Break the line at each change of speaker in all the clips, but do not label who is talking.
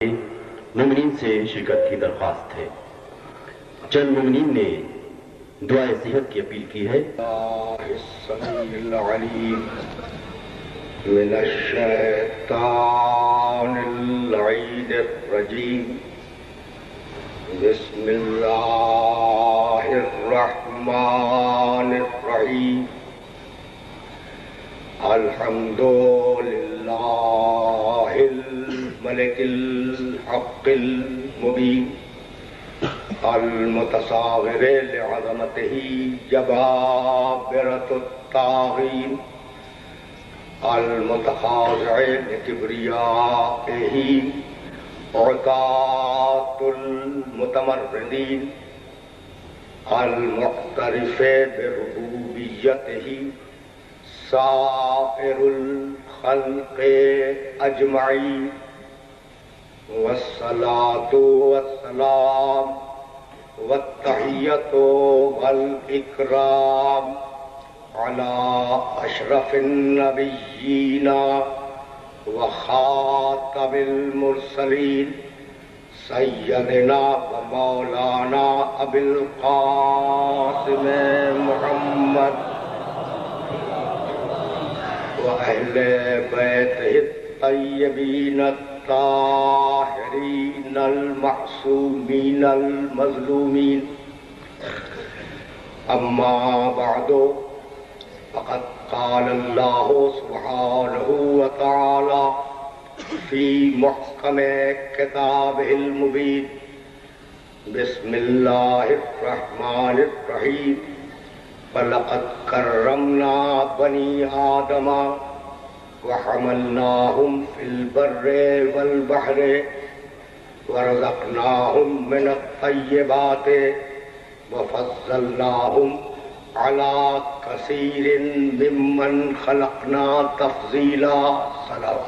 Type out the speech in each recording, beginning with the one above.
مومنین سے شرکت کی درخواست ہے۔ چند مومنین نے دعائے صحت کی اپیل کی ہے۔
السمیع العلیم من الشیطان اللعین الرجیم بسم اللہ الرحمن الرحیم الحمد للہ الملک الحق المبین المتصاغر لعظمته جبابرة الطاغين المتخاضع لكبريائه عتاة المتمردين المعترف بربوبيته سائر الخلق أجمعين والصلاة والسلام والتحية والإكرام على أشرف النبيين وخاتم المرسلين سيدنا ومولانا أبي القاسم محمد وأهل بيته الطيبين الطاهرين المعصومين المظلومين أما بعد فقد قال الله سبحانه وتعالى في محكم كتابه المبين بسم الله الرحمن الرحيم فلقد كرمنا بني آدم وحملناهم في البر والبحر ورزقناهم من الطيبات وفضلناهم على كثير ممن خلقنا تفضيلا صلوات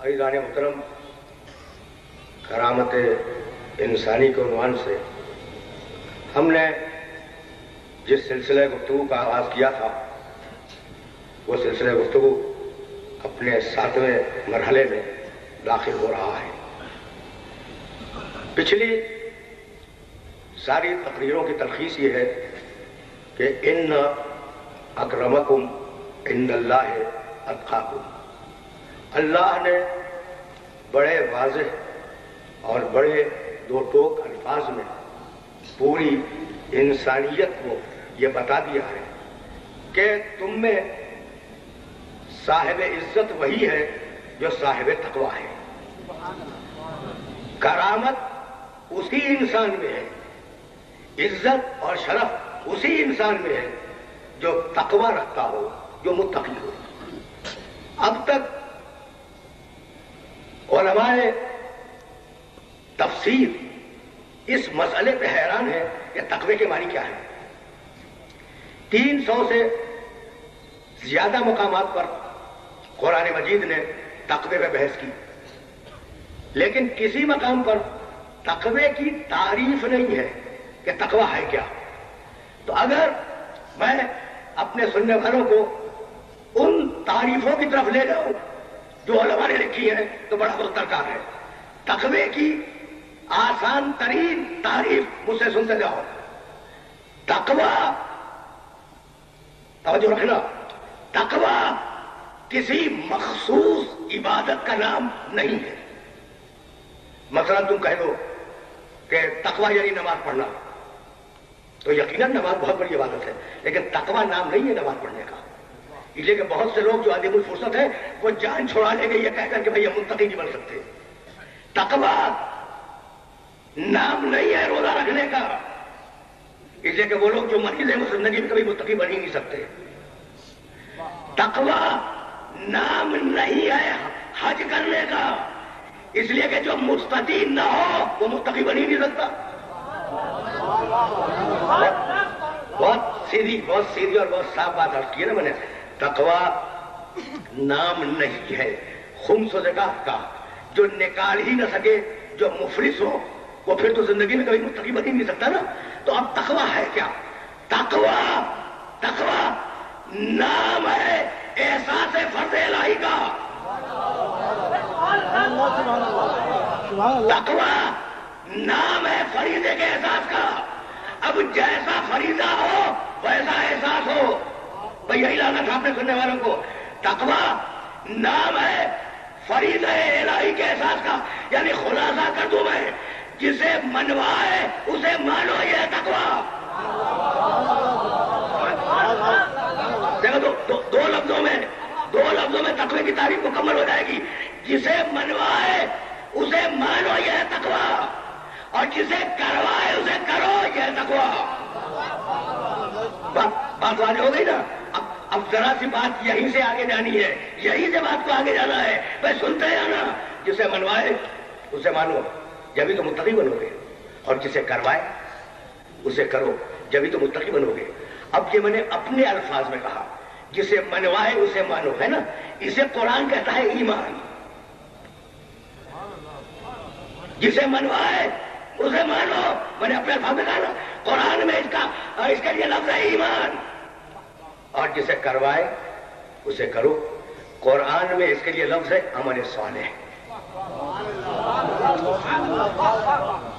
عزیزان محترم، کرامت انسانی کے عنوان سے ہم نے جس سلسلہ گفتگو کا آغاز کیا تھا وہ سلسلہ گفتگو اپنے 7ویں مرحلے میں داخل ہو رہا ہے۔ پچھلی ساری تقریروں کی تلخیص یہ ہے کہ ان اکرمکم عند اللہ اتقاکم، اللہ نے بڑے واضح اور بڑے دو ٹوک الفاظ میں پوری انسانیت کو یہ بتا دیا ہے کہ تم میں صاحب عزت وہی ہے جو صاحب تقوی ہے۔ کرامت اسی انسان میں ہے، عزت اور شرف اسی انسان میں ہے جو تقوی رکھتا ہو، جو متقی ہو۔ اب تک علماء تفسیر اس مسئلے پہ حیران ہے کہ تقوی کے معنی کیا ہے۔ 300 سے زیادہ مقامات پر قرآن مجید نے تقوی پہ بحث کی، لیکن کسی مقام پر تقوی کی تعریف نہیں ہے کہ تقوی ہے کیا۔ تو اگر میں اپنے سننے والوں کو ان تعریفوں کی طرف لے جاؤں جو علماء نے لکھی ہیں تو بڑا وقت درکار ہے۔ تقوی کی آسان ترین تعریف مجھ سے سنتے جاؤ۔ تقوی، توجہ رکھنا، تقوی کسی مخصوص عبادت کا نام نہیں ہے۔ مثلا تم کہہ دو کہ تقوی یعنی نماز پڑھنا، تو یقیناً نماز بہت بڑی عبادت ہے، لیکن تقوی نام نہیں ہے نماز پڑھنے کا۔ اس لیے کہ بہت سے لوگ جو عدیم الفرصت ہے وہ جان چھوڑا لیں گے یہ کہہ کر کہ بھئی ہم متقی نہیں بن سکتے۔ تقوی نام نہیں ہے روزہ رکھنے کا، اس لیے کہ وہ لوگ جو مریض ہیں وہ زندگی میں کبھی متقی بن ہی نہیں سکتے۔ تقوی نام نہیں ہے حج کرنے کا، اس لیے کہ جو مستطیع نہ ہو وہ متقی بن ہی نہیں سکتا۔ بہت سیدھی اور بہت صاف بات عرض کی ہے نا میں نے۔ تقوی نام نہیں ہے، خمس و زکات کا جو نکال ہی نہ سکے، جو مفلس ہو وہ پھر تو زندگی میں کبھی متقی بن ہی نہیں سکتا نا۔ تو اب تقویٰ ہے کیا؟ تقویٰ نام ہے احساس فرض الہی کا. تقویٰ نام ہے فریضے کے احساس کا. اب جیسا فریضہ ہو ویسا احساس ہو. بھئی یہی لانا تھا اپنے سننے والوں کو. تقویٰ نام ہے فریضہ الہی کے احساس کا. یعنی خلاصہ کر دوں میں، جسے منوائے اسے مانو، یہ تقویٰ. دیکھو دو لفظوں میں تقوی کی تعریف مکمل ہو جائے گی. جسے منوائے اسے مانو، یہ تقویٰ. اور جسے کروائے اسے کرو، یہ تقویٰ. بات واضح ہو گئی نا؟ اب ذرا سی بات یہیں سے آگے جانی ہے، یہیں سے بات کو آگے جانا ہے. بھائی سنتے ہیں نا؟ جسے منوائے اسے مانو، جبھی تو متقی بنو گے. اور جسے کروائے اسے کرو، جبھی تو متقی بنو گے. اب یہ میں نے اپنے الفاظ میں کہا، جسے منوائے اسے مانو، ہے نا؟ اسے قرآن کہتا ہے ایمان. جسے منوائے اسے مانو، میں نے اپنے الفاظ میں کہا نا. قرآن میں اس کے لیے لفظ ہے ایمان. اور جسے کروائے اسے کرو، قرآن میں اس کے لیے لفظ ہے عمل صالح.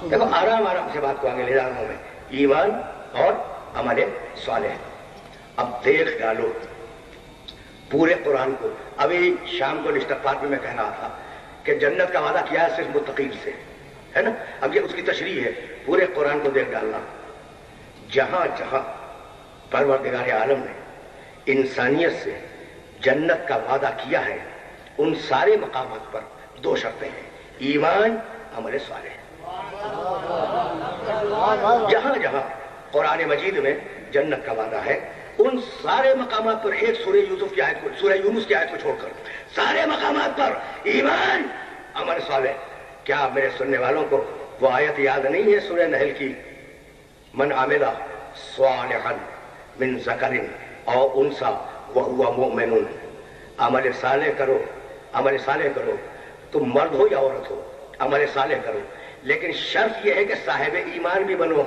دیکھو آرام سے بات کو آگے لے جا رہا ہوں میں. ایمان اور عمل صالح. اب دیکھ ڈالو پورے قرآن کو. ابھی شام کو نشتفات میں کہہ رہا تھا کہ جنت کا وعدہ کیا ہے صرف متقین سے، ہے نا؟ اب یہ اس کی تشریح ہے. پورے قرآن کو دیکھ ڈالنا، جہاں جہاں پروردگار عالم نے انسانیت سے جنت کا وعدہ کیا ہے، ان سارے مقامات پر دو شرطیں ہیں: ایمان، عمل صالح. جہاں جہاں قرآن مجید میں جنت کا وعدہ ہے، ان سارے مقامات پر، ایک سورہ یوسف کی آیت کو، سورہ یونس کی آیت کو چھوڑ کر سارے مقامات پر ایمان، عمل صالح. کیا میرے سننے والوں کو وہ آیت یاد نہیں ہے سورہ نحل کی؟ من عمل صالحا من ذکر او انثی وہو مؤمن. عمل صالح کرو، عمل صالح کرو، تم مرد ہو یا عورت ہو، عمل صالح کرو. لیکن شرط یہ ہے کہ صاحب ایمان بھی بنو،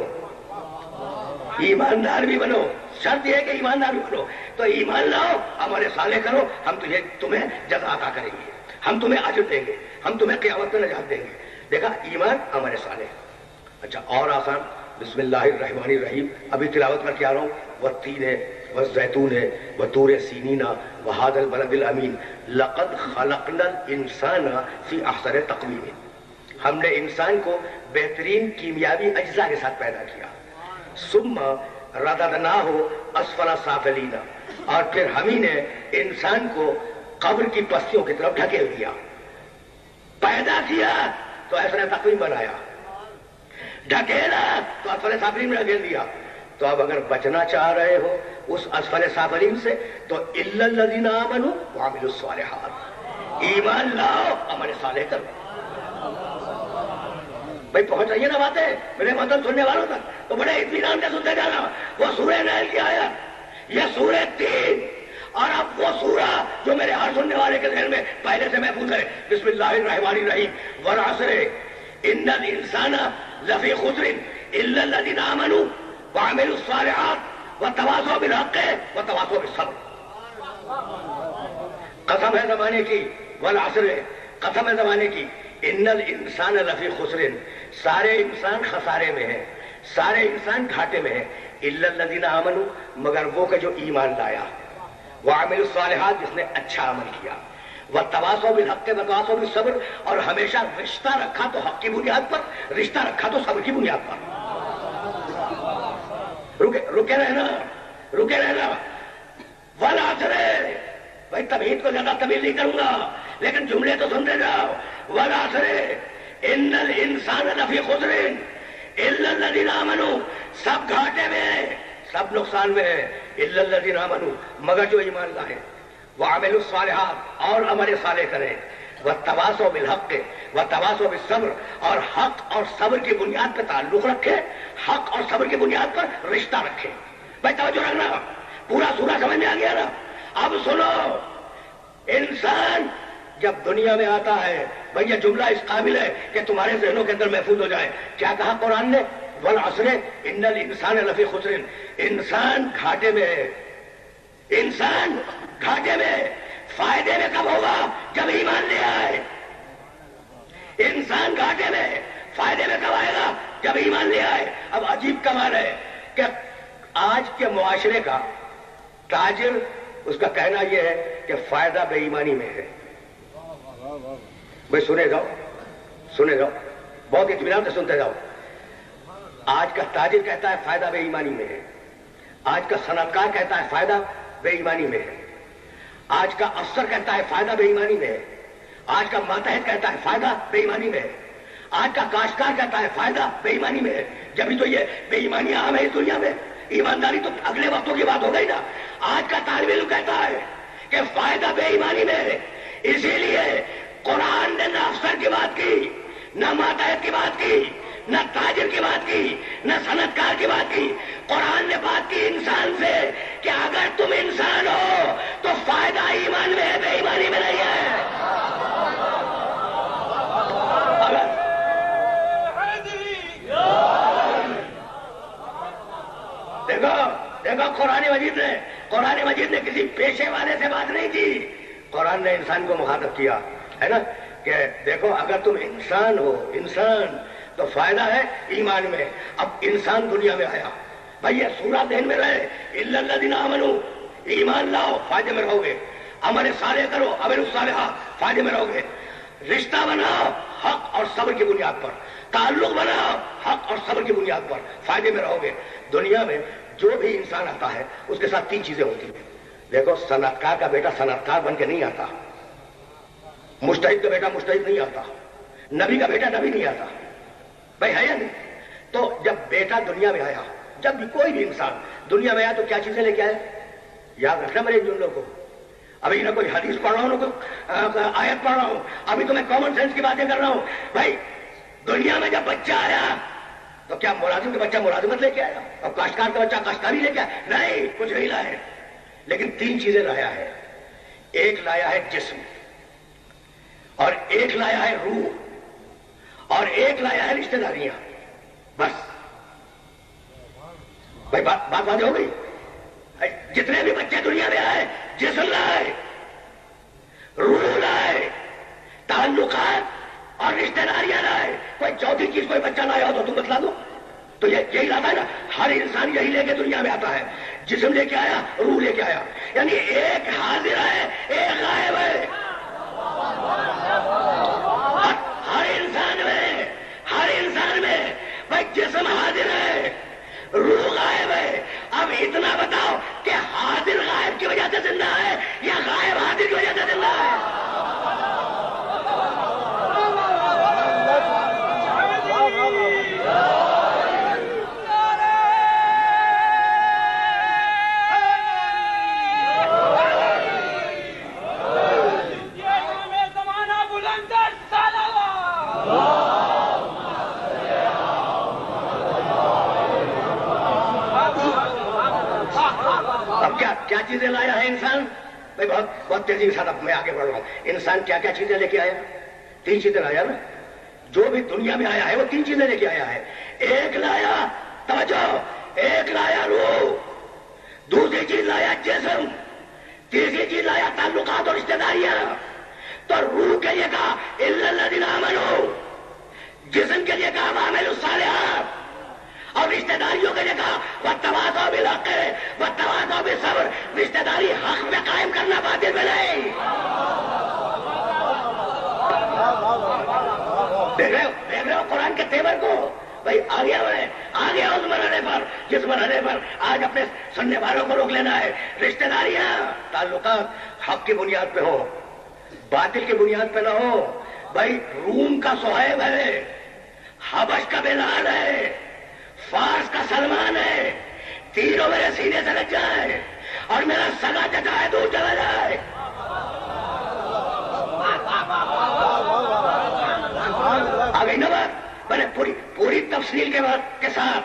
ایماندار بھی بنو. شرط یہ ہے کہ ایماندار بھی بنو. تو ایمان لاؤ، عمل صالح کرو، ہم تمہیں جزا عطا کریں گے، ہم تمہیں اجر دیں گے، ہم تمہیں قیامت میں نجات دیں گے. دیکھا، ایمان، عمل صالح. اچھا اور آسان، بسم اللہ الرحمن الرحیم. ابھی تلاوت کر کے آ رہا ہوں. والتین والزیتون وطور سینین وہذا البلد الامین لقد خلقنا الانسان فی احسن تقویم. ہم نے انسان کو بہترین کیمیاوی اجزاء کے ساتھ پیدا کیا. ثم رددناہ اسفل سافلین. اور پھر ہم ہی نے انسان کو قبر کی پستیوں کی طرف ڈھکیل دیا. پیدا کیا تو ایسا تقویم بنایا، ڈھکیلا تو اسفل سافلین میں ڈھکیل دیا. تو اب اگر بچنا چاہ رہے ہو اس اسفل سافلین سے تو الا الذین آمنوا وعملوا الصالحات. ایمان لاؤ، عمل صالح کرو. بھائی پہنچ رہی ہے نا باتیں میرے مطلب سننے والوں تک؟ تو بڑے اطمینان سے سنتے جانا. وہ سورہ نحل کی آیت، یہ سورہ 3، اور اب وہ سورہ جو میرے ہر سننے والے کے ذہن میں پہلے سے محفوظ ہے. بسم اللہ الرحمن الرحیم. والعصر ان الانسان لفی خسر الا الذین آمنوا وعملوا الصالحات وتواصوا بالحق وتواصوا بالصبر. قسم ہے زمانے کی، والعصر، قسم ہے زمانے کی، ان الانسان لفی خسر، سارے انسان خسارے میں ہیں، سارے انسان گھاٹے میں ہیں. الا الذین آمنوا، مگر وہ کہ جو ایمان لایا، وعملوا الصالحات، جس نے اچھا عمل کیا، وتواصوا بالحق وتواصوا بالصبر، اور ہمیشہ رشتہ رکھا تو حق کی بنیاد پر، رشتہ رکھا تو صبر کی بنیاد پر. رکے رہنا. والعصر، بھائی تمہید کو زیادہ طویل نہیں کروں گا لیکن جملے تو سنتے جاؤ. والعصر ان الانسان لفی خسر الا الذین آمنوا، سب گھاٹے میں ہیں، سب نقصان میں ہیں. الا الذین آمنوا، مگر جو ایمان لائے. وعملوا الصالحات، اور عمل صالح کریں. وتواصوا بالحق وتواصوا بالصبر، اور حق اور صبر کی بنیاد پر تعلق رکھے، حق اور صبر کی بنیاد پر رشتہ رکھے. بھائی توجہ رکھنا، پورا سورہ سمجھ میں آ گیا نا؟ اب سنو، انسان جب دنیا میں آتا ہے، بھئی یہ جملہ اس قابل ہے کہ تمہارے ذہنوں کے اندر محفوظ ہو جائے. کیا کہا قرآن نے؟ والعصر ان الانسان لفی خسر، انسان گھاٹے میں ہے، انسان گھاٹے میں، فائدے میں کب ہوگا؟ جب ایمان لے آئے۔ انسان گھاٹے میں فائدے میں کب آئے گا؟ جب ایمان لے آئے۔ اب عجیب کمال ہے کہ آج کے معاشرے کا تاجر، اس کا کہنا یہ ہے کہ فائدہ بے ایمانی میں ہے۔ بھائی سنے جاؤ، بہت اطمینان سے سنتے جاؤ۔ آج کا تاجر کہتا ہے فائدہ بے ایمانی میں ہے، آج کا صنعت کار کہتا ہے فائدہ بے ایمانی میں ہے، آج کا افسر کہتا ہے فائدہ بے ایمانی میں ہے، آج کا ماتحت کہتا ہے فائدہ بے ایمانی میں ہے، آج کا کاشتکار کہتا ہے فائدہ بے ایمانی میں ہے۔ جبھی تو یہ بے ایمانی عام ہے اس دنیا میں، ایمانداری تو اگلے وقتوں کی بات ہو گئی نا۔ آج کا طالب علم کہتا ہے کہ فائدہ بے ایمانی میں ہے۔ اسی لیے قرآن نے نہ افسر کی بات کی، نہ ماتحت کی بات کی، نہ تاجر کی بات کی، نہ صنعت کار کی بات کی۔ قرآن نے بات کی انسان سے کہ اگر تم انسان ہو تو فائدہ ایمان میں ہے، بے ایمانی میں نہیں ہے۔ دیکھو قرآن مجید نے کسی پیشے والے سے بات نہیں کی، قرآن نے انسان کو مخاطب کیا ہے نا، کہ دیکھو اگر تم انسان ہو، انسان تو فائدہ ہے ایمان میں۔ اب انسان دنیا میں آیا، بھائی یہ سورہ ذہن میں رہے، الا الذین آمنوا، ایمان لاؤ فائدے میں رہو گے، عمل صالح کرو، عمل الصالحہ فائدے میں رہو گے، رشتہ بناؤ حق اور صبر کی بنیاد پر، تعلق بناؤ حق اور صبر کی بنیاد پر، فائدے میں رہو گے۔ دنیا میں جو بھی انسان آتا ہے اس کے ساتھ تین چیزیں ہوتی ہیں۔ دیکھو صنعت کار کا بیٹا صنعت کار بن کے نہیں آتا، مجتہد کا بیٹا مجتہد نہیں آتا، نبی کا بیٹا نبی نہیں آتا، بھائی ہے یا نہیں؟ تو جب بیٹا دنیا میں آیا، جب بھی کوئی بھی انسان دنیا میں آیا تو کیا چیزیں لے کے آئے؟ یاد رکھنا میرے جن لوگوں کو، ابھی نہ کوئی حدیث پڑھ رہا ہوں نہ کوئی آیت پڑھ رہا ہوں، ابھی تو میں کامن سینس کی باتیں کر رہا ہوں۔ بھائی دنیا میں جب بچہ آیا تو کیا ملازم کا بچہ ملازمت لے کے آیا اور کاشتکار کا بچہ کاشتکاری لے کے آیا؟ نہیں، کچھ نہیں لائے، لیکن تین چیزیں لایا ہے۔ ایک لایا ہے جسم، اور ایک لایا ہے روح، اور ایک لایا ہے رشتہ داریاں۔ بس بھائی بات واضح ہو گئی۔ جتنے بھی بچے دنیا میں آئے، جسم لائے، روح لائے، تعلقات اور رشتہ داریاں لائے۔ کوئی چوتھی چیز کوئی بچہ لایا ہو تو تم بتلا دو، تو یہی لاتا ہے نا، ہر انسان یہی لے کے دنیا میں آتا ہے، جسم لے کے آیا، روح لے کے آیا، یعنی ایک حاضر ہے ایک غائب ہے۔ ہر انسان میں بھائی جسم حاضر ہے، روح غائب ہے۔ اب اتنا بتاؤ کہ حاضر غائب کی وجہ سے زندہ ہے یا غائب حاضر کی وجہ سے زندہ ہے؟ کیا چیزیں لایا ہے انسان؟ بھائی بہت تیزی کے ساتھ اب میں آگے بڑھ رہا ہوں۔ انسان کیا کیا چیزیں لے کے آیا؟ تین چیزیں لایا نا، جو بھی دنیا میں آیا ہے وہ تین چیزیں لے کے آیا ہے۔ ایک لایا توجہ، ایک لایا روح، دوسری چیز لایا جسم، تیسری چیز لایا تعلقات اور رشتہ داریاں۔ تو روح کے لیے کہا الا الذین آمنوا، جسم کے لیے کہا وعملوا الصالحات، اور رشتہ داریوں کے لیے کہا وتواصوا بالحق وتواصوا بالصبر۔ رشتہ داری حق میں قائم کرنا، باطل میں نہیں۔ دیکھ رہے ہو قرآن کے تیور کو؟ بھائی آ گیا اس مرحلے پر جس مرحلے پر آج اپنے سننے والوں کو روک لینا ہے۔ رشتہ داریاں، تعلقات حق کی بنیاد پہ ہو، باطل کی بنیاد پہ نہ ہو۔ بھائی روم کا صہیب ہے، حبش کا بلال ہے، فارس کا سلمان ہے، تینوں میرے سینے سے لگ جائے اور میرا سگا چچا ہے دور چلا جائے۔ آ گئی نا بات؟ میں نے پوری تفصیل کے ساتھ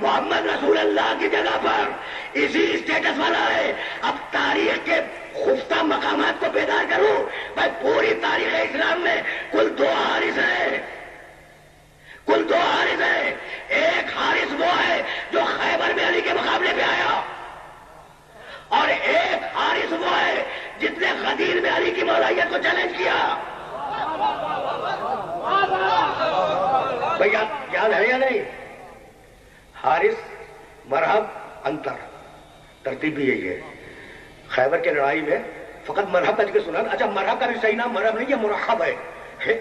محمد رسول اللہ کی جگہ پر اسی اسٹیٹس والا ہے. اب تاریخ کے خفتہ مقامات کو بیدار کروں. بھائی پوری تاریخ اسلام میں کل 2 حارث ہیں. کل 2 حارث ہیں. ایک حارث وہ ہے جو خیبر میں علی کے مقابلے پہ آیا، اور ایک حارث وہ ہے جس نے غدیر میں علی کی مولائیت کو چیلنج کیا. بھائی یاد ہے یا نہیں؟ حارث، مرحب، انتر، ترتیب بھی یہی ہے. خیبر کی لڑائی میں فقط مرحب کا ذکر سنا. اچھا مرحب کا بھی صحیح نام مرحب نہیں، یہ مرحب ہے.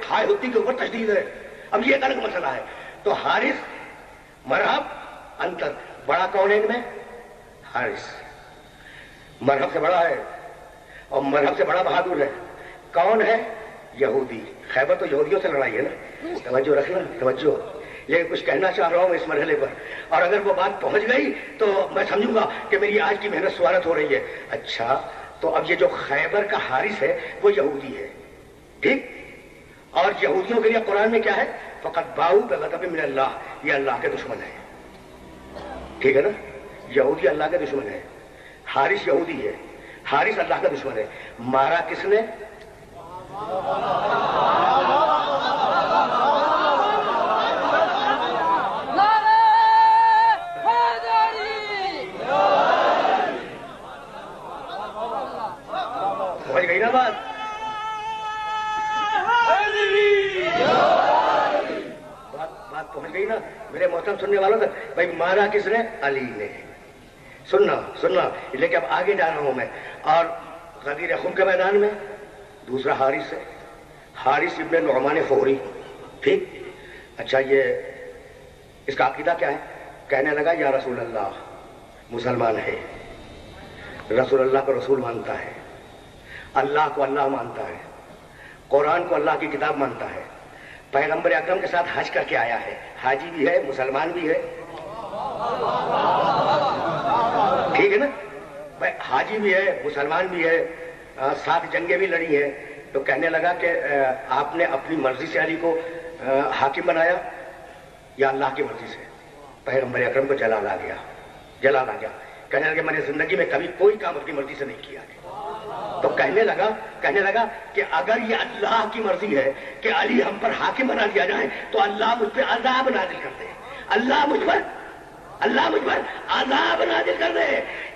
ہائے ہوتی کے اوپر تشدید ہے. اب یہ ایک الگ مسئلہ ہے. تو حارث، مرحب، انتر. بڑا کون ہے ان میں؟ حارث. مرحب سے بڑا ہے اور مرحب سے بڑا بہادر ہے. کون ہے؟ یہودی. خیبر تو یہودیوں سے لڑائی ہے نا. توجہ رکھنا، توجہ. لیکن کچھ کہنا چاہ رہا ہوں اس مرحلے پر، اور اگر وہ بات پہنچ گئی تو میں سمجھوں گا کہ میری آج کی محنت سوارت ہو رہی ہے. اچھا تو اب یہ جو خیبر کا حارث ہے وہ یہودی ہے، ٹھیک؟ اور یہودیوں کے لیے قرآن میں کیا ہے؟ فقط باؤ بغضب من اللہ. یہ اللہ کے دشمن ہے، ٹھیک ہے نا؟ یہودی اللہ کے دشمن ہے. حارث یہودی ہے، حارث اللہ کا دشمن ہے. مارا کس نے؟ سمجھ گئی نا بات؟ بات پہنچ گئی نا میرے محترم سننے والوں تک؟ بھائی مارا کس نے؟ علی نے. سننا لیکن اب آگے جا رہا ہوں میں. اور غدیر خم کے میدان میں دوسرا حارث ہے، حارث ابن نعمان فہری، ٹھیک؟ اچھا یہ اس کا عقیدہ کیا ہے؟ کہنے لگا یا رسول اللہ، مسلمان ہے، رسول اللہ کو رسول مانتا ہے، اللہ کو اللہ مانتا ہے، قرآن کو اللہ کی کتاب مانتا ہے، پیغمبر اکرم کے ساتھ حج کر کے آیا ہے، حاجی بھی ہے، مسلمان بھی ہے، ٹھیک ہے نا؟ بھائی حاجی بھی ہے، مسلمان بھی ہے، 7 جنگیں بھی لڑی ہیں. تو کہنے لگا کہ آپ نے اپنی مرضی سے علی کو حاکم بنایا یا اللہ کی مرضی سے؟ پیغمبر اکرم کو جلال آ گیا. کہنے لگا میں نے زندگی میں کبھی کوئی کام اپنی مرضی سے نہیں کیا. تو کہنے لگا کہ اگر یہ اللہ کی مرضی ہے کہ علی ہم پر حاکم بنا دیا جائے تو اللہ مجھ پہ عذاب نازل کر دے. اللہ مجھ پر عذاب نازل کر دے.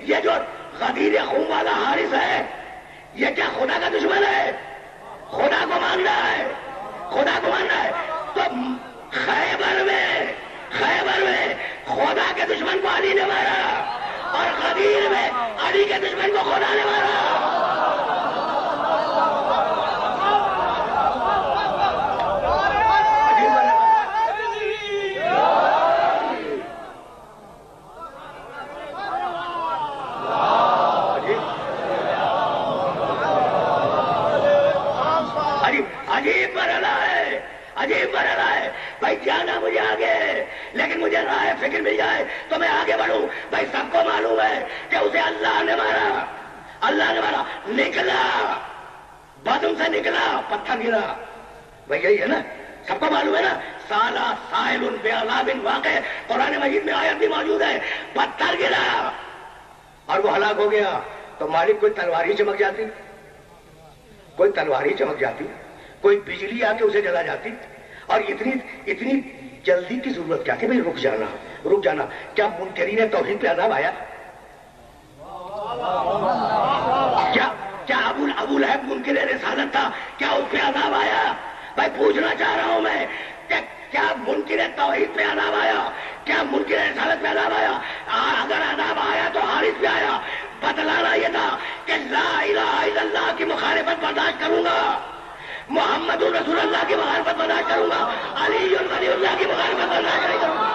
یہ جو غدیر خون والا حارث ہے یہ کیا خدا کا دشمن ہے؟ خدا کو مان رہا ہے. تو خیبر میں خدا کے دشمن کو علی نے مارا اور غدیر میں علی کے دشمن کو خدا نے مارا. عجیب مرحلہ ہے بھائی. جانا مجھے آگے لیکن مجھے راہ فکر مل جائے تو میں آگے بڑھوں. بھائی سب کو معلوم ہے کہ اسے اللہ نے مارا. نکلا بدن سے نکلا، پتھر گرا. بھائی یہی ہے نا، سب کو معلوم ہے نا. سالہ سائل بعذاب واقع قرآن مجید میں آیت بھی موجود ہے. پتھر گرا اور وہ ہلاک ہو گیا. تو مالک کوئی تلوار ہی چمک جاتی، کوئی بجلی آ کے اسے جلا جاتی. اور اتنی جلدی کی ضرورت کیا کہ بھئی رک جانا. کیا منکرین توحید پہ عذاب آیا؟ کیا ابو لہب منکر رسالت تھا، کیا اس پہ عذاب آیا؟ بھائی پوچھنا چاہ رہا ہوں میں کہ کیا منکر توحید پہ عذاب آیا؟ کیا منکر رسالت پہ عذاب آیا؟ اگر عذاب آیا تو حارث پہ آیا. بتلانا یہ تھا کہ لا الہ الا اللہ کی مخالفت برداشت کروں گا، محمد رسول اللہ کی مخالفت برداشت کروں گا، علی ولی اللہ کی مخالفت برداشت نہیں کروں گا.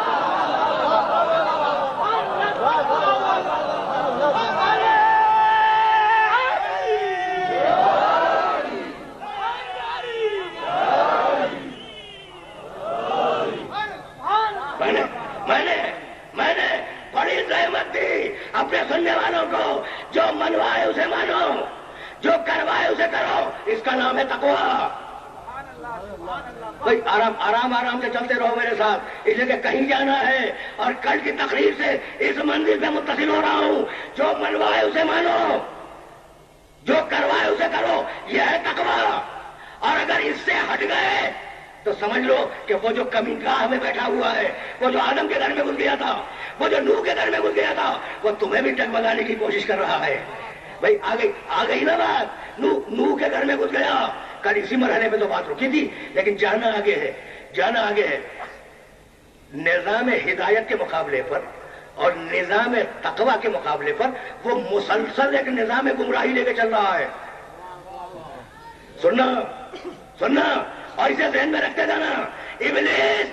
میں نے بڑی زحمت دی اپنے سننے والوں کو. جو منوائے اسے مانو، جو کروائے اسے کرو. اس کا نام ہے تقویٰ. بھائی آرام سے چلتے رہو میرے ساتھ، اس لیے کہ کہیں جانا ہے اور کل کی تقریر سے اس منزل پہ متصل ہو رہا ہوں. جو منوائے اسے مانو، جو کروائے اسے کرو، یہ ہے تقویٰ. اور اگر اس سے ہٹ گئے تو سمجھ لو کہ وہ جو کمی گاہ میں بیٹھا ہوا ہے، وہ جو آدم کے گھر میں گھس گیا تھا، وہ جو نوح کے گھر میں گھس گیا تھا، وہ تمہیں بھی ڈگمگانے کی کوشش کر رہا ہے. بھائی آ گئی نا بات. نوح کے گھر میں گھس گیا. کل اسی مرحلے پہ تو بات رکی تھی، لیکن جانا آگے ہے. نظام ہدایت کے مقابلے پر اور نظام تقویٰ کے مقابلے پر وہ مسلسل ایک نظام گمراہی لے کے چل رہا ہے. سننا اور اسے ذہن میں رکھتے جانا. ابلیس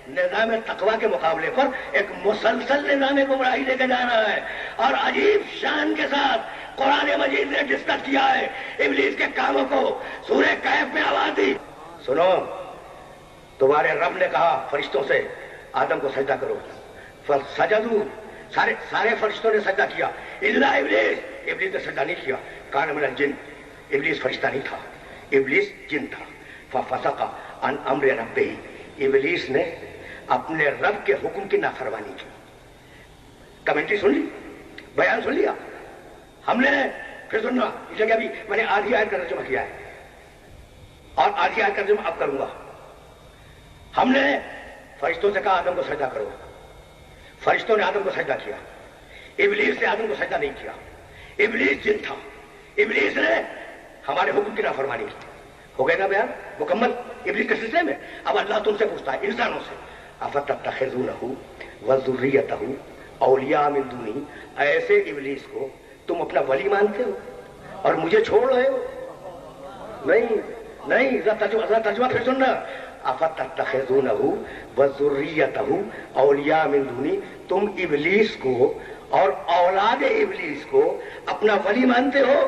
نظام تقویٰ کے مقابلے پر ایک مسلسل نظام گمراہی لے کے جا رہا ہے. اور عجیب شان کے ساتھ قرآن مجید نے ڈسکس کیا ہے ابلیس کے کاموں کو. سورہ کہف میں آواز دی. سنو، تمہارے رب نے کہا فرشتوں سے آدم کو سجدہ کرو. سجدو، سارے فرشتوں نے سجدہ کیا الا ابلیس نے سجدہ نہیں کیا. کان من الجن، ابلیس فرشتہ نہیں تھا، ابلیس جن تھا. ففسق عن امر ربہ، ابلیس نے اپنے رب کے حکم کی نافرمانی کی. کمنٹری سن لی، بیان سن لیا ہم نے. پھر سننا، اس جگہ بھی میں نے آدھی آیت کا ترجمہ کیا ہے اور آدھی آیت کا ترجمہ اب کروں گا. ہم نے فرشتوں سے کہا آدم کو سجدہ کرو. فرشتوں نے آدم کو سجدہ کیا. ابلیس نے آدم کو سجدہ نہیں کیا. ابلیس جن تھا. ابلیس نے ہمارے حکم کی نافرمانی کی. ہو گئے نا بیان مکمل ابلیس کے سلسلے میں. اب اللہ تم سے پوچھتا ہے انسانوں سے، افتتخذونہ وذریتہ اولیاء من دونی، ایسے ابلیس کو تم اپنا ولی مانتے ہو اور مجھے چھوڑ رہے ہو؟ نہیں، ذرا ترجمہ پھر سننا. افتتخذونہ وذریتہ اولیاء من دونی، تم ابلیس کو اور اولاد ابلیس کو اپنا ولی مانتے ہو.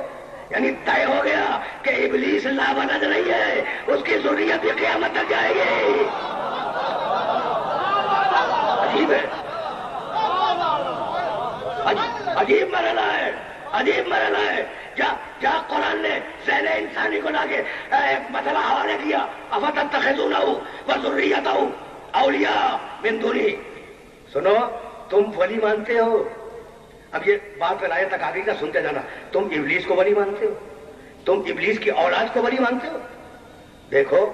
یعنی طے ہو گیا کہ ابلیس لامحدود نہیں ہے، اس کی ذریت بھی قیامت تک جائے گی. عجیب ہے، عجیب مرحلہ ہے. جہاں قرآن نے ذہن انسانی کو لا کے ایک مسئلہ حوالے کیا، افتتخذونہ وذریتہ اولیاء من دونی. سنو، تم ولی مانتے ہو. اب یہ بات ولایت تک آگے کا سنتے جانا. تم ابلیس کو ولی مانتے ہو، تم ابلیس کی اولاد کو ولی مانتے ہو. دیکھو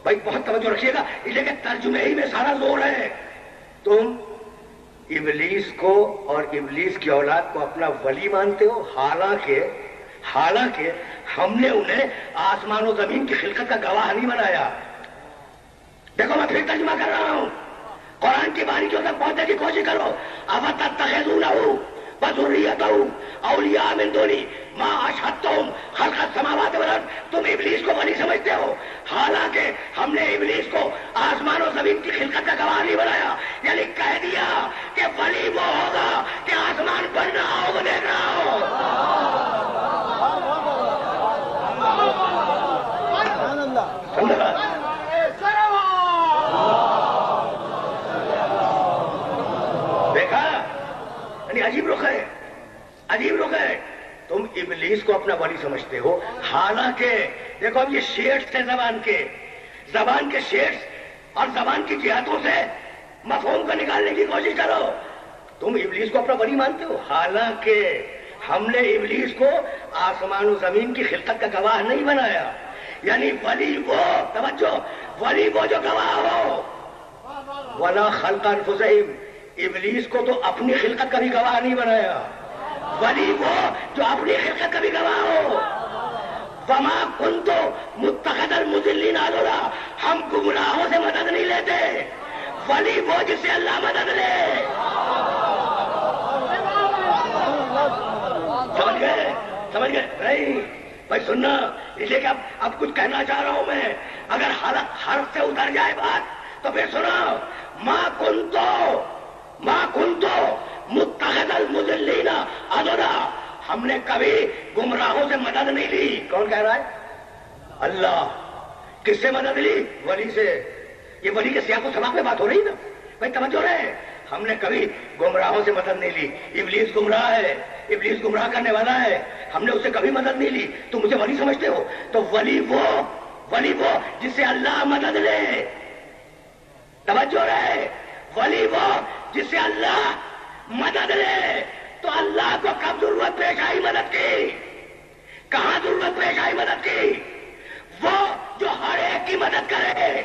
بھائی بہت توجہ رکھیے گا، اس لیے کہ ترجمے ہی میں سارا زور ہے. تم ابلیس کو اور ابلیس کی اولاد کو اپنا ولی مانتے ہو، حالانکہ ہم نے انہیں آسمان و زمین کی خلقت کا گواہ نہیں بنایا. دیکھو میں پھر ترجمہ کر رہا ہوں، قرآن کی باریکیوں تک پہنچنے کی کوشش کرو. افتتخذونہ وذریتہ اولیاء من دونی ما اشہدتہم خلق السماوات والارض، تم ابلیس کو ولی سمجھتے ہو حالانکہ ہم نے ابلیس کو آسمان و زمین کی خلقت کا گواہ نہیں بنایا. یعنی کہہ دیا کہ ولی وہ ہوگا کہ آسمان بن رہا ہو وہ دیکھ رہا ہو. دیکھا، یعنی عجیب رخ ہے. تم ابلیس کو اپنا ولی سمجھتے ہو حالانکہ دیکھو اب یہ شیٹس تھے زبان کے شیٹس اور زبان کی جہتوں سے مفہوم کو نکالنے کی کوشش کرو. تم ابلیس کو اپنا ولی مانتے ہو حالانکہ ہم نے ابلیس کو آسمان و زمین کی خلقت کا گواہ نہیں بنایا. یعنی ولی وہ، توجہ، ولی وہ جو گواہ ہو. ولا خلق انفسہم، ابلیس کو تو اپنی خلقت کا بھی گواہ نہیں بنایا. ولی وہ جو اپنی خلقت کا بھی گواہ ہو. وما کنت متخذ المضلین عضدا، ہم گمراہوں سے مدد نہیں لیتے. ولی وہ جس سے اللہ مدد لے. سمجھ گئے نہیں بھائی؟ سننا، اس لیے کہ اب کچھ کہنا چاہ رہا ہوں میں. اگر حرف سے اتر جائے بات تو پھر سنو. ما کنتو متخذ المضلین عضدا، ہم نے کبھی گمراہوں سے مدد نہیں لی. کون کہہ رہا ہے؟ اللہ. کس سے مدد لی؟ ولی سے. یہ ولی کے سیاق و سباق میں بات ہو رہی نا بھائی، توجہ رہے. ہم نے کبھی گمراہوں سے مدد نہیں لی. ابلیس گمراہ ہے، ابلیس گمراہ کرنے والا ہے، ہم نے اس سے کبھی مدد نہیں لی. تم مجھے ولی سمجھتے ہو تو ولی وہ ولی وہ جسے اللہ مدد لے. توجہ رہے، ولی وہ جسے اللہ مدد لے. تو اللہ کو کب ضرورت پیش آئی مدد کی؟ کہاں ضرورت پیش آئی مدد کی؟ وہ جو ہر ایک کی مدد کرے.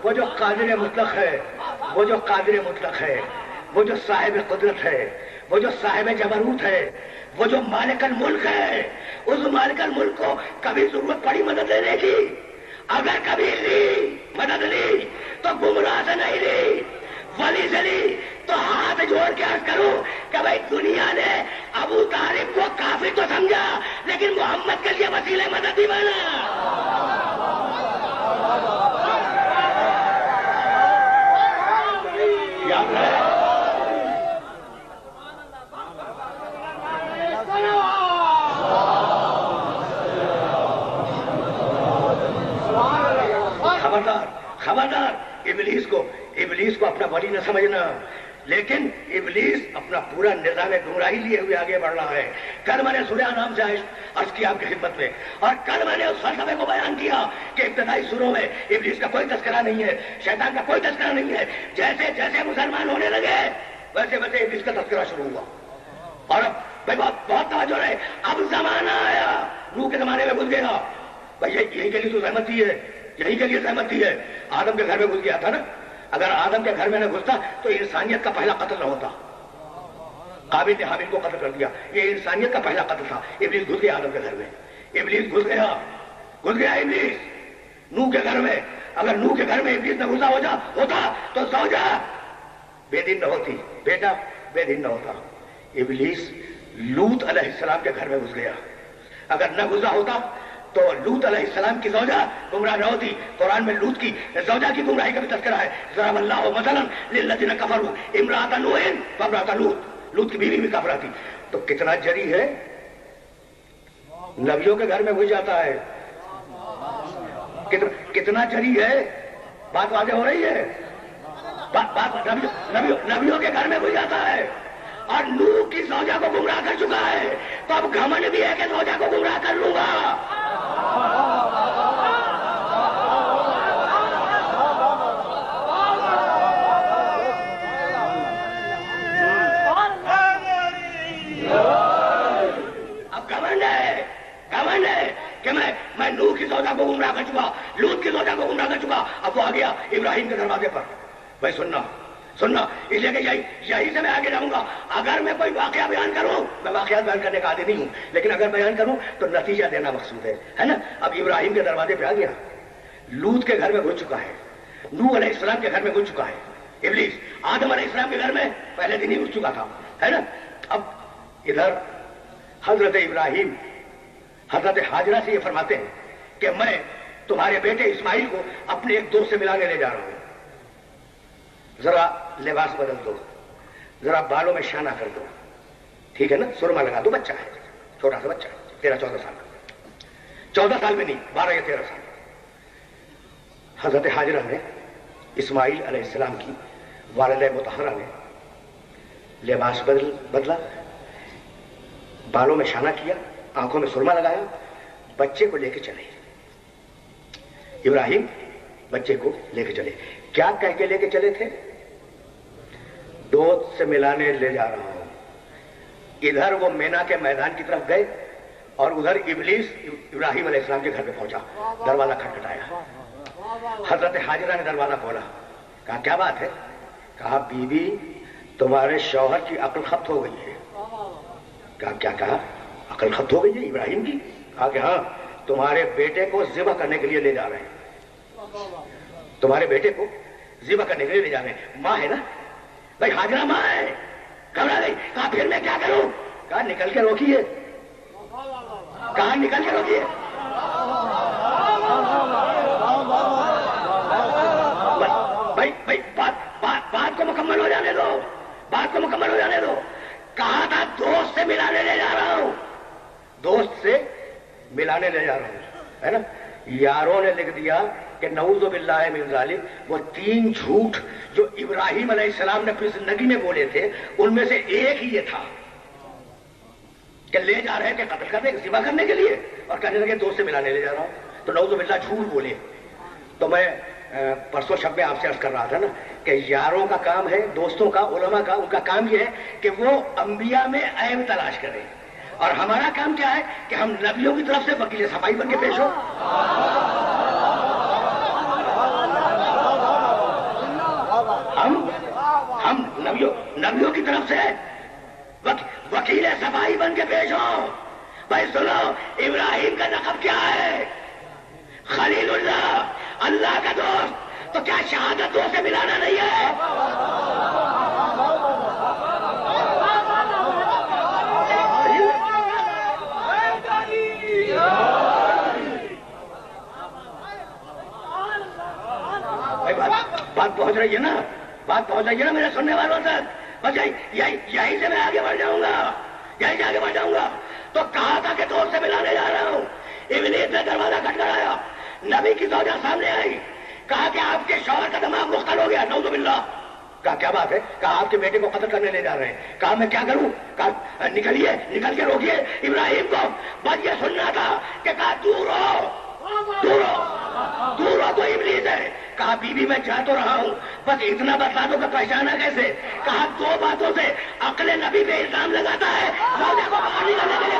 وہ جو قادر مطلق ہے، وہ جو قادر مطلق ہے، وہ جو صاحب قدرت ہے، وہ جو صاحب جبروت ہے، وہ جو مالک الملک ہے، اس مالک الملک کو کبھی ضرورت پڑی مدد لینے کی؟ اگر کبھی لی مدد لی تو گمراہ سے نہیں لی، ولی سے لی. تو ہاتھ جوڑ کے عرض کروں کہ بھائی دنیا نے ابو طالب کو کافی تو سمجھا لیکن محمد کے لیے وسیلہ مدد بھی بنا. خبردار خبردار، ابلیس کو اپنا ولی نہ سمجھنا، لیکن ابلیس اپنا پورا نظام گمراہی لیے ہوئے آگے بڑھ رہا ہے. کل میں نے سورہ انعام سے عرض کیا آپ کی خدمت میں، اور کل میں نے اس فلسفے کو بیان کیا کہ ابتدائی سوروں میں ابلیس کا کوئی تذکرہ نہیں ہے، شیطان کا کوئی تذکرہ نہیں ہے. جیسے جیسے مسلمان ہونے لگے ویسے ویسے ابلیس کا تذکرہ شروع ہوا. اور اب بھائی بہت توجہ رہے، اب زمانہ آیا، نوح کے زمانے میں گھس گیا. بھائی یہی کے لیے تو زحمت دی ہے، یہی کے لیے زحمت دی ہے. آدم کے گھر میں گھس گیا تھا نا، اگر آدم کے گھر میں نہ گھستا تو انسانیت کا پہلا قتل نہ ہوتا. قابل نے حابیل کو قتل کر دیا، یہ انسانیت کا پہلا قتل تھا. ابلیس گھس گیا آدم کے گھر میں، ابلیس گھس گیا ابلیس نوح کے گھر میں. اگر نوح کے گھر میں ابلیس نہ گھسا ہوتا تو زوجہ بے دین نہ ہوتی، بیٹا بے دین نہ ہوتا. ابلیس لوط علیہ السلام کے گھر میں گھس گیا، اگر نہ گھسا ہوتا تو لوط علیہ السلام کی زوجہ گمراہ نہ ہوتی. قرآن میں لوط کی زوجہ کی گمراہی کا بھی تذکرہ ہے. ضرب اللہ مثلا للذین کفروا امرأۃ نوح وامرأۃ لوط. لوط کی بیوی بھی کافرہ تھی. تو کتنا جری ہے، نبیوں کے گھر میں گھس جاتا ہے. کتنا جری ہے، بات واضح ہو رہی ہے. نبیوں کے گھر میں گھس جاتا ہے اور نوح کی زوجہ کو گمراہ کر چکا ہے. تو اب گھمنڈ بھی ہے کہ زوجہ کو گمراہ کر لوں گا. اب گھمنڈ ہے کہ میں نوح کی زوجہ کو گمراہ کر چکا، لوط کی زوجہ کو گمراہ کر چکا. اب وہ آ گیا ابراہیم کے دروازے پر. بھائی سننا، اس لیے کہ یہی سے میں آگے جاؤں گا. اگر میں کوئی واقعہ بیان کروں، میں واقعات بیان کرنے کا عادی نہیں ہوں، لیکن اگر بیان کروں تو نتیجہ دینا مقصود ہے نا. اب ابراہیم کے دروازے پہ آ گیا، لوط کے گھر میں گھس چکا ہے، نوح علیہ السلام کے گھر میں گھس چکا ہے. ابلیس آدم علیہ السلام کے گھر میں پہلے دن ہی گھس چکا تھا، ہے نا. اب ادھر حضرت ابراہیم حضرت حاجرہ سے یہ فرماتے ہیں کہ میں تمہارے بیٹے اسماعیل کو اپنے ایک دوست سے ملانے لے جا رہا ہوں. ذرا لباس بدل دو، ذرا بالوں میں شانہ کر دو، ٹھیک ہے نا، سرما لگا دو. بچہ ہے، چھوٹا سا بچہ ہے، 13-14 سال کا. 14 سال میں نہیں، 12 یا 13 سال. حضرت حاجرہ نے اسماعیل علیہ السلام کی والدہ مطہرہ نے لباس بدلا، بالوں میں شانہ کیا، آنکھوں میں سرما لگایا، بچے کو لے کے چلے. ابراہیم بچے کو لے کے چلے. کیا کہہ کے لے کے چلے تھے؟ دوست سے ملانے لے جا رہا ہوں. ادھر وہ مینا کے میدان کی طرف گئے اور ادھر ابلیس ابراہیم علیہ السلام کے گھر پہ پہنچا، دروازہ کھٹکھٹایا. حضرت حاجرہ نے دروازہ کھولا، کہا کیا بات ہے؟ کہا بی بی تمہارے شوہر کی عقل ختم ہو گئی ہے. کہا کیا کہا؟ عقل ختم ہو گئی ہے ابراہیم کی؟ کہا کہ ہاں، تمہارے بیٹے کو ذبح کرنے کے لیے لے جا رہے ہیں، تمہارے بیٹے کو ذبح کرنے کے لیے لے جا رہے ہیں. ماں ہے نا بھائی، حاجرہ ماں ہے. گھبرا گئی، کہا پھر میں کیا کروں؟ کہا نکل کے روکیے. کہا نکل کے روکیے. بھائی بات کو مکمل ہو جانے دو، بات کو مکمل ہو جانے دو. کہا تھا دوست سے ملانے لے جا رہا ہوں، دوست سے ملانے لے جا رہا ہوں، ہے نا. یاروں نے لکھ دیا کہ نعوذ باللہ من ذالک، وہ 3 جھوٹ جو ابراہیم علیہ السلام نے اپنی زندگی میں بولے تھے ان میں سے ایک ہی یہ تھا. کہ لے جا رہے کہ قتل کرنے ذبح کرنے کے لیے، اور کہنے لگے دوست سے ملانے لے جا رہا ہوں، تو نعوذ باللہ جھوٹ بولے۔ تو میں پرسوں شب میں آپ سے عرض کر رہا تھا نا کہ یاروں کا کام ہے، دوستوں کا، علماء کا، ان کا کام یہ ہے کہ وہ انبیاء میں عیب تلاش کریں، اور ہمارا کام کیا ہے کہ ہم نبیوں کی طرف سے وکیل صفائی بن کے پیش ہو۔ ہم نبیوں کی طرف سے وکیل صفائی بن کے پیش ہو۔ بھائی سنو، ابراہیم کا لقب کیا ہے؟ خلیل اللہ، اللہ کا دوست، تو کیا شہادت دو سے ملانا نہیں ہے؟ بات پہنچ رہی ہے نا، بات پہنچ رہی ہے نا میرے سننے والوں تک؟ بس یہی سے میں آگے بڑھ جاؤں گا، یہی سے آگے بڑھ جاؤں گا۔ تو کہا تھا کہ دوست سے ملانے جا رہا ہوں، ابلیس نے دروازہ کھٹکھٹایا، نبی کی زوجہ سامنے آئی، کہا کہ آپ کے شوہر کا دماغ مختل ہو گیا، نعوذ باللہ۔ کہا کیا بات ہے؟ کہا آپ کے بیٹے کو قتل کرنے لے جا رہے ہیں۔ کہا میں کیا کروں؟ کہا نکلیے، نکل کے روکیے ابراہیم کو، بس یہ سننا تھا کہ کہا دور ہو، دور ہو، دور ہو، تو ابلیس ہے۔ کہا بی بی میں جا تو رہا ہوں، بس اتنا بتا دو کہ پہچانا کیسے؟ کہا دو باتوں سے عقل نبی پہ الزام لگاتا ہے، زوجہ کو باہر نکلنے کے لیے۔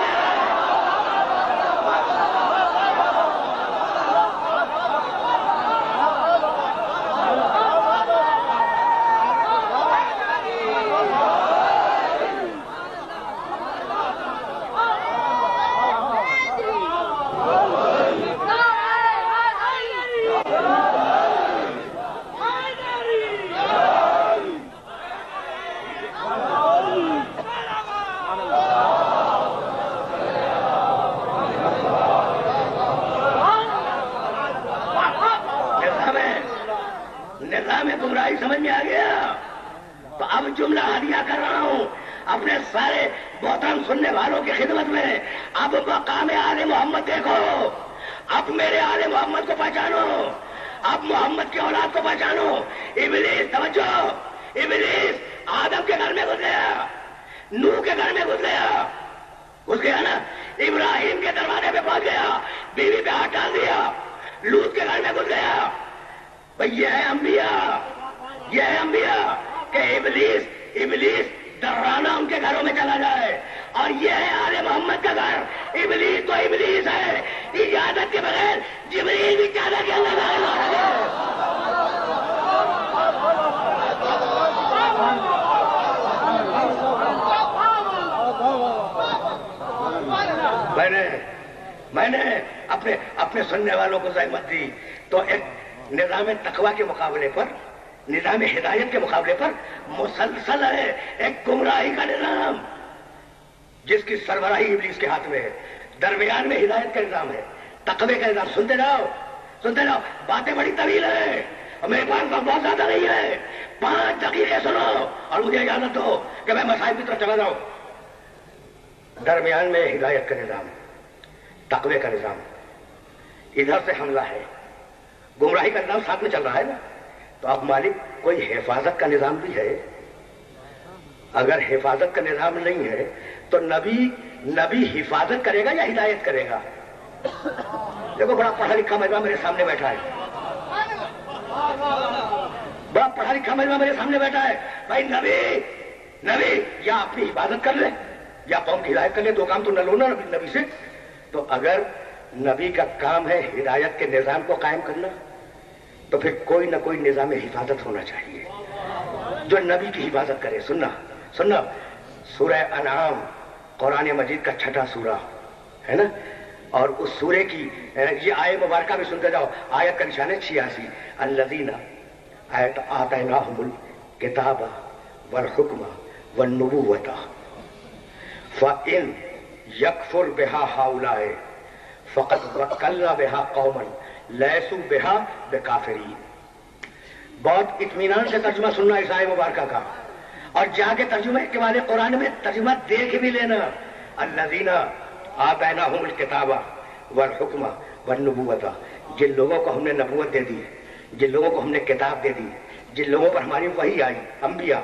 سمجھ میں آ گیا؟ تو اب جملہ ہدیہ کر رہا ہوں اپنے سارے محترم سننے والوں کی خدمت میں۔ اب مقام آل محمد دیکھو، اب میرے آل محمد کو پہچانو، اب محمد کی اولاد کو پہچانو۔ ابلیس توجہ، ابلیس آدم کے گھر میں گھس گیا، نوح کے گھر میں گھس گیا نا، ابراہیم کے دروازے پہ پہنچ گیا، بیوی پہ ہاتھ ڈال دیا، لوط کے گھر میں گھس گیا۔ بھئی یہ ہے انبیاء، یہ ہے انبیاء کہ ابلیس ڈرانا ان کے گھروں میں چلا جائے، اور یہ ہے آل محمد کا گھر۔ ابلیس تو ابلیس ہے، اجازت کے بغیر جبریل بھی چادر کے اندر داخل ہو سکے۔ میں نے اپنے سننے والوں کو زحمت دی تو ایک نظام تقوی کے مقابلے پر، نظام ہدایت کے مقابلے پر مسلسل ہے ایک گمراہی کا نظام جس کی سربراہی ابلیس کے ہاتھ میں ہے، درمیان میں ہدایت کا نظام ہے، تقوی کا نظام۔ سنتے جاؤ، باتیں بڑی طویل ہیں اور میرے پاس وقت بہت زیادہ نہیں ہے، 5 دقیقے سنو اور مجھے اجازت دو کہ میں مسائل کی طرف چلا جاؤں۔ درمیان میں ہدایت کا نظام، تقوی کا نظام، ادھر سے حملہ ہے، گمراہی کا نظام ساتھ میں چل رہا ہے نا۔ تو اب مالک کوئی حفاظت کا نظام بھی ہے؟ اگر حفاظت کا نظام نہیں ہے تو نبی حفاظت کرے گا یا ہدایت کرے گا؟ دیکھو بڑا پڑھا لکھا مجمع میرے سامنے بیٹھا ہے، بڑا پڑھا لکھا مجمع میرے سامنے بیٹھا ہے۔ بھائی نبی یا اپنی حفاظت کر لے یا قوم کی ہدایت کر لے، دو کام تو نہ لو نا نبی سے۔ تو اگر نبی کا کام ہے ہدایت کے نظام کو قائم کرنا تو پھر کوئی نہ کوئی نظام حفاظت ہونا چاہیے جو نبی کی حفاظت کرے۔ سننا سورہ انعام قرآن مجید کا 6واں سورہ ہے نا، اور اس سورے کی یہ آیت مبارکہ بھی سنتے جاؤ۔ آیت کا نشان ہے 86، الذین آتیناہم الکتاب والحکم والنبوۃ فإن یکفر بہا ہؤلاء فقد وکلنا بہا قوما لیسوا بہا بکافرین۔ بہت اطمینان سے ترجمہ سننا اس آیت مبارکہ کا، اور جا کے ترجمہ کے والے قرآن میں ترجمہ دیکھ بھی لینا۔ الذین آتیناہم الکتاب والحکم والنبوۃ، جن لوگوں کو ہم نے نبوت دے دی، جن لوگوں کو ہم نے کتاب دے دی، جن لوگوں پر ہماری وحی آئی، انبیاء،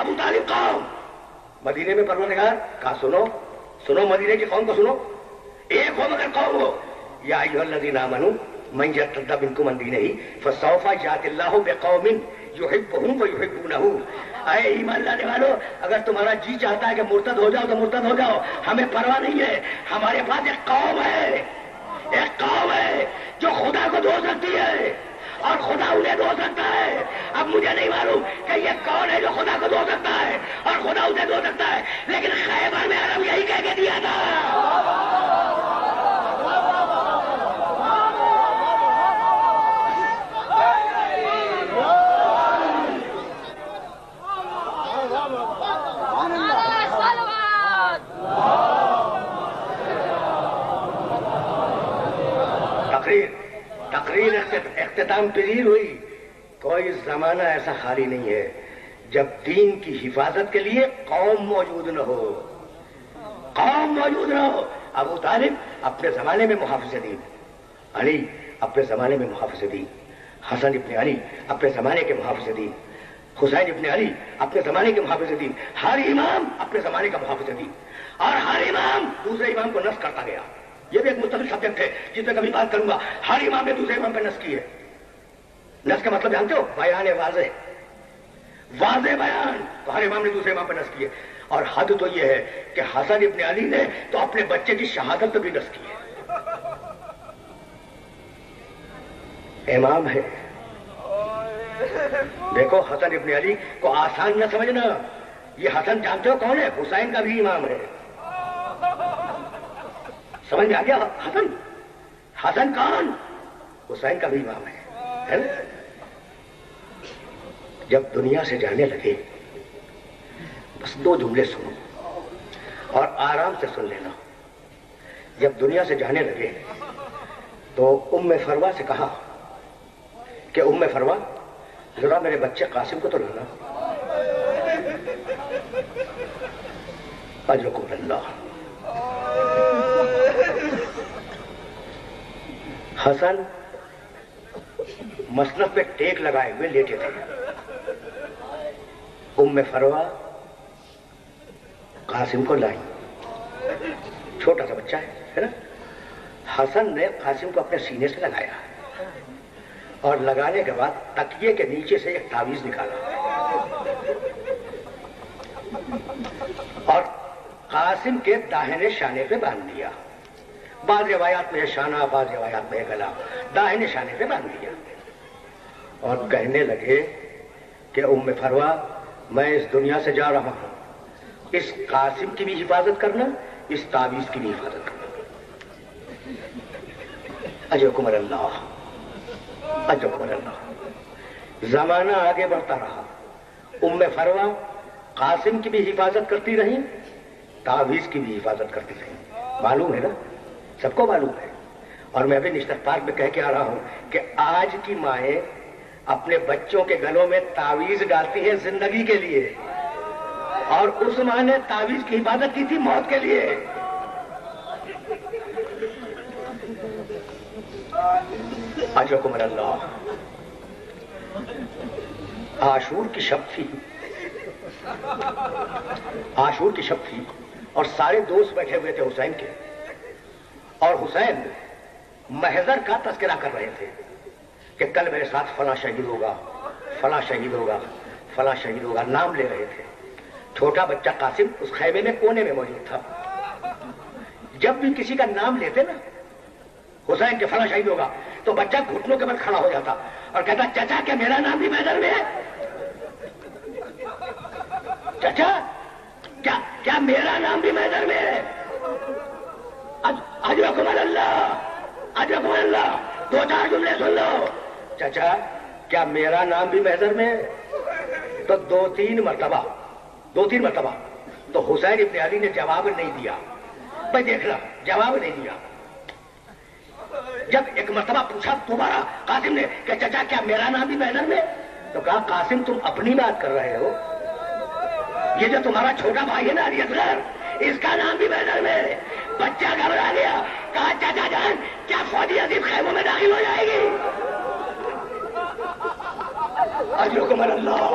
ابو طالب قوم، مدینے میں پروردگار کہا سنو سنو، مدینے کی قوم کو سنو، ایک ہو مگر قوم ہو، یا ایھا الذین آمنوا من یرتد منکم عن دینہ فسوف یأتی اللہ بقوم یحبهم ویحبونہ۔ اے ایمان لانے والو، اگر تمہارا جی چاہتا ہے کہ مرتد ہو جاؤ تو مرتد ہو جاؤ، ہمیں پرواہ نہیں ہے، ہمارے پاس ایک قوم ہے، ایک قوم ہے جو خدا کو دھو سکتی ہے اور خدا انہیں دھو سکتا ہے۔ اب مجھے نہیں معلوم کہ یہ کون ہے جو خدا کو دھو سکتا ہے اور خدا اسے دھو سکتا ہے، لیکن خیبر میں عرب یہی کہہ کے دیا تھا۔ تقریر اختتام پذیر ہوئی۔ کوئی زمانہ ایسا خالی نہیں ہے جب دین کی حفاظت کے لیے قوم موجود نہ ہو، قوم موجود نہ ہو۔ ابو طالب اپنے زمانے میں محافظ دین، علی اپنے زمانے میں محافظ دین، حسن ابن علی اپنے زمانے کے محافظ دین، حسین ابن علی اپنے زمانے کے محافظ دین، ہر امام اپنے زمانے کا محافظ دین، اور ہر امام دوسرے امام کو نصب کرتا گیا۔ یہ بھی ایک مستقل سبجیکٹ ہے جس میں کبھی بات کروں گا۔ ہر امام نے دوسرے امام پہ نصب کی ہے۔ نصب کا مطلب جانتے ہو؟ بیان واضح، واضح بیان، تو ہر امام نے دوسرے امام پہ نصب کی ہے۔ اور حد تو یہ ہے کہ حسن ابن علی نے تو اپنے بچے کی شہادت پہ بھی نصب کی ہے، امام ہے۔ دیکھو حسن ابن علی کو آسان نہ سمجھنا، یہ حسن جانتے ہو کون ہے؟ حسین کا بھی امام ہے۔ سمجھ میں آ گیا؟ حسن، حسن کون؟ حسین کا بھی امام ہے نا؟ جب دنیا سے جانے لگے، بس دو جملے سنو اور آرام سے سن لینا۔ جب دنیا سے جانے لگے تو ام فروا سے کہا کہ ام فروا ذرا میرے بچے قاسم کو تو لانا۔ اجرکم اللہ۔ حسن مسند پہ ٹیک لگائے ہوئے لیٹے تھے، ام فروا قاسم کو لائی، چھوٹا سا بچہ ہے نا۔ حسن نے قاسم کو اپنے سینے سے لگایا اور لگانے کے بعد تکیے کے نیچے سے ایک تعویذ نکالا اور قاسم کے داہنے شانے پہ باندھ دیا۔ بعض روایات میں شانہ، بعض روایات میں گلا، داہنے شانے پہ باندھ دیا اور کہنے لگے کہ ام فروا میں اس دنیا سے جا رہا ہوں، اس قاسم کی بھی حفاظت کرنا، اس تعویذ کی بھی حفاظت کرنا۔ اجرکم اللہ، اجرکم اللہ۔ زمانہ آگے بڑھتا رہا، ام فروا قاسم کی بھی حفاظت کرتی رہی، تعویذ کی بھی حفاظت کرتی رہی۔ معلوم ہے نا، سب کو معلوم ہے۔ اور میں بھی نشتر پارک میں کہہ کے آ رہا ہوں کہ آج کی مائیں اپنے بچوں کے گلوں میں تعویذ ڈالتی ہیں زندگی کے لیے، اور اس ماں نے تعویذ کی حفاظت کی تھی موت کے لیے۔ اجرکم اللہ۔ عاشور کی شب تھی، عاشور کی شب تھی اور سارے دوست بیٹھے ہوئے تھے حسین کے، اور حسین محضر کا تذکرہ کر رہے تھے کہ کل میرے ساتھ فلاں شہید ہوگا، فلاں شہید ہوگا، فلاں شہید ہوگا، نام لے رہے تھے۔ چھوٹا بچہ قاسم اس خیمے میں کونے میں موجود تھا۔ جب بھی کسی کا نام لیتے نا حسین کے فلاں شہید ہوگا تو بچہ گھٹنوں کے بعد کھڑا ہو جاتا اور کہتا چچا کیا میرا نام بھی میدان میں ہے؟ چچا کیا میرا نام بھی میدان میں ہے؟ اجرکم اللہ، اجرکم اللہ۔ دو چار جملے سن لو۔ چچا کیا میرا نام بھی محضر میں ہے؟ تو دو تین مرتبہ تو حسین ابن علی نے جواب نہیں دیا۔ بھائی دیکھنا، جواب نہیں دیا۔ جب ایک مرتبہ پوچھا دوبارہ قاسم نے کہ چچا کیا میرا نام بھی محضر میں؟ تو کہا قاسم تم اپنی بات کر رہے ہو، یہ جو تمہارا چھوٹا بھائی ہے نا علی اصغر، اس کا نام بھی محضر میں ہے۔ بچہ گھبرا گیا، کہا چچا جان کیا فوجی عظیم خیموں میں داخل ہو جائے گی؟ اجرکم اللہ،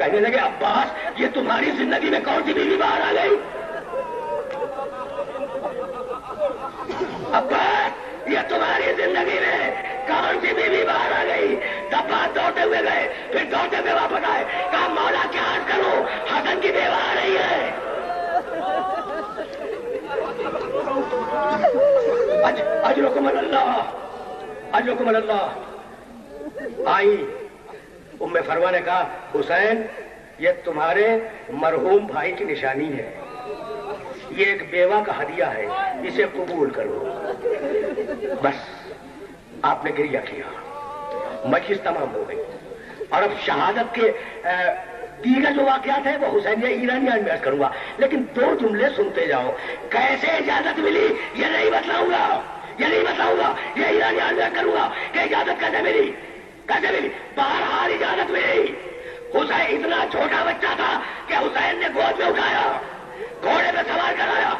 کہنے لگے عباس یہ تمہاری زندگی میں کون سی بیوی باہر آ گئی؟ عباس یہ تمہاری زندگی میں کون سی بیوی باہر آ گئی؟ عباس دوڑتے ہوئے گئے، پھر دوڑتے ہوئے واپس آئے، کہا مولا کیا عرض کروں، حسن کی بیوہ آ رہی ہے۔ اجرکم اللہ، اجرکم اللہ۔ آئی ام فروا نے کہا حسین یہ تمہارے مرحوم بھائی کی نشانی ہے، یہ ایک بیوہ کا ہدیہ ہے، اسے قبول کرو۔ بس آپ نے گریہ کیا، مجلس تمام ہو گئی، اور اب شہادت کے دیگر جو واقعات ہیں وہ حسین ایرانیان میں عرض کروں گا، لیکن دو جملے سنتے جاؤ۔ کیسے اجازت ملی یہ نہیں بتلاؤں گا، یہ نہیں بتلاؤں گا، یہ ایرانیان میں عرض کروں گا کہ اجازت کیسے ملی، کیسے ملی۔ بہرحال اجازت ملی۔ حسین اتنا چھوٹا بچہ تھا کہ حسین نے گود میں اٹھایا، گھوڑے پہ سوار کرایا،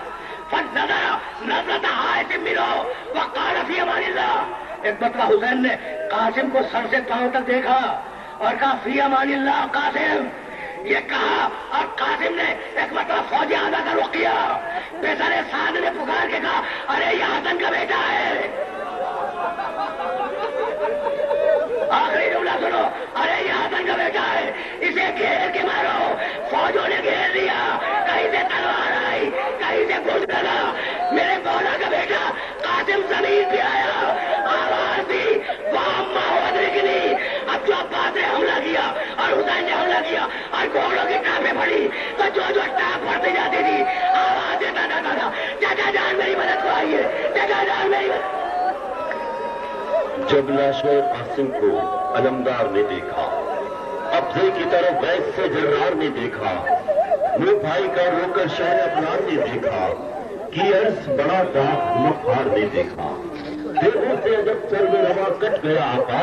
نظرت حاتم منہ وقال فی امان اللہ۔ ایک مرتبہ حسین نے قاسم کو سر سے پاؤں تک دیکھا اور کہا فی امان اللہ قاسم، یہ کہا، اور قاسم نے ایک مرتبہ فوجی اعلیٰ کا رخ کیا۔ پیسر سعد نے پکار کے کہا ارے یہ حسن کا بیٹا ہے۔ آخری جملہ سنو، ارے یہ حسن کا بیٹا ہے، اسے گھیر کے مارو۔ فوجوں نے گھیر لیا، کہیں سے تلوار آئی، کہیں سے گھس لگا۔ میرے مولا کا بیٹا قاسم زمین پہ آیا، آواز دی وَأَمَّا وَأَدْرِكْنِي۔ اب جو عباس نے حملہ کیا اور حسین نے حملہ کیا اور گھوڑوں کی ٹانپیں پڑی تو جو ٹانپ پڑتی جاتی تھی آواز دیتا جاتا تھا چچا جان میری مدد کو آئیے، چچا جان میری مدد۔
جب لاشور قاسم کو علمدار نے دیکھا، افضل کی طرف ویس سے جرار نے دیکھا، نو بھائی کا رو کر شہر ابرار نے دیکھا، کی عرض بڑا داغ مفار نے دیکھا، دیکھوں سے جب سر میں روا کٹ گیا آقا،